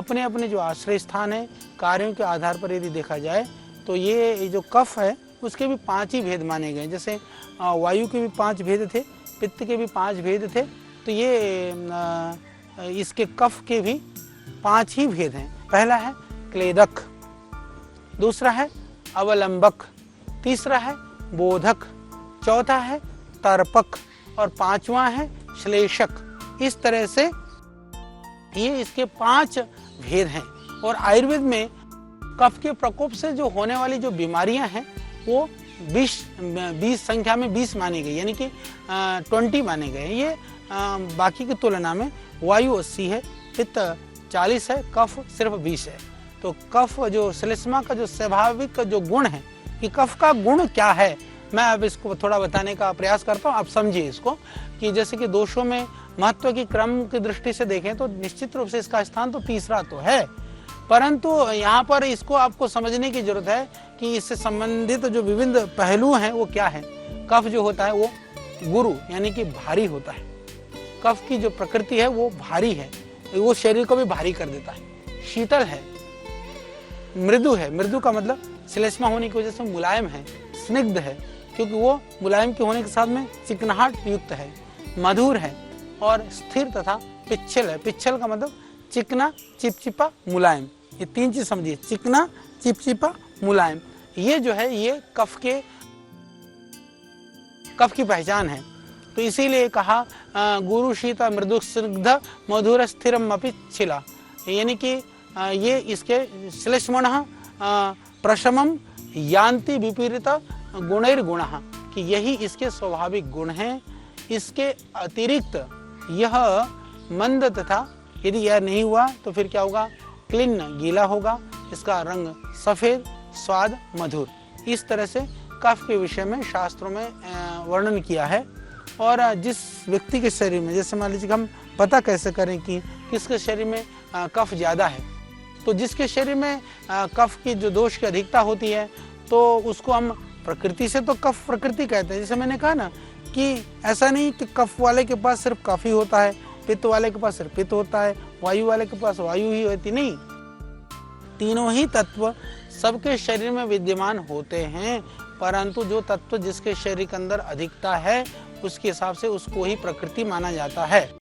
अपने अपने जो आश्रय स्थान है, कार्यों के आधार पर यदि देखा जाए तो ये जो कफ है उसके भी 5 ही भेद माने गए। जैसे वायु के भी 5 भेद थे, पित्त के भी 5 भेद थे, तो ये इसके कफ के भी 5 ही भेद हैं। पहला है क्लेदक, दूसरा है अवलंबक, तीसरा है बोधक, चौथा है तर्पक और पांचवा है श्लेषक। इस तरह से ये इसके 5 भेद हैं। और आयुर्वेद में कफ के प्रकोप से जो होने वाली जो बीमारियां हैं वो 20 संख्या में 20 मानी गई, यानी कि 20 माने गए। ये बाकी की तुलना में वायु 80 है, पित्त 40 है, कफ सिर्फ 20 है। तो कफ जो श्लेष्मा का जो स्वाभाविक जो गुण है कि कफ का गुण क्या है, मैं अब इसको थोड़ा बताने का प्रयास करता हूँ। आप समझिए इसको कि जैसे कि दोषों में महत्व की क्रम की दृष्टि से देखें तो निश्चित रूप से इसका स्थान तो तीसरा तो है, परंतु यहाँ पर इसको आपको समझने की जरूरत है कि इससे संबंधित जो विभिन्न पहलू हैं वो क्या है। कफ जो होता है वो गुरु यानी कि भारी होता है। कफ की जो प्रकृति है वो भारी है, वो शरीर को भी भारी कर देता है। शीतल है, मृदु है, मृदु का मतलब श्लेष्मा होने की वजह से मुलायम है। स्निग्ध है क्योंकि वो मुलायम के होने के साथ में चिकनाहट युक्त है। मधुर है और स्थिर तथा पिच्छल है। पिच्छल का मतलब चिकना, चिपचिपा, मुलायम। ये 3 चीज समझिए, चिकना, चिपचिपा, मुलायम। ये जो है ये कफ की पहचान है। तो इसीलिए कहा गुरु शीत मृदु स्निग्ध मधुर स्थिरम अपि छिला, यानी कि ये इसके श्लेष्मणः प्रशमम यान्ति विपरीत गुणैर्गुणः, कि यही इसके स्वाभाविक गुण हैं। इसके अतिरिक्त यह मंद तथा यदि यह नहीं हुआ तो फिर क्या होगा, क्लिन्न गीला होगा, इसका रंग सफेद, स्वाद मधुर। इस तरह से कफ के विषय में शास्त्रों में वर्णन किया है। और जिस व्यक्ति के शरीर में, जैसे मान लीजिए हम पता कैसे करें कि किसके शरीर में कफ ज्यादा है, तो जिसके शरीर में कफ की जो दोष की अधिकता होती है तो उसको हम प्रकृति से तो कफ प्रकृति कहते हैं। जैसे मैंने कहा ना कि ऐसा नहीं कि कफ वाले के पास सिर्फ कफ ही होता है, पित्त वाले के पास सिर्फ पित्त होता है, वायु वाले के पास वायु ही होती, नहीं, तीनों ही तत्व सबके शरीर में विद्यमान होते हैं, परंतु जो तत्व जिसके शरीर के अंदर अधिकता है उसके हिसाब से उसको ही प्रकृति माना जाता है।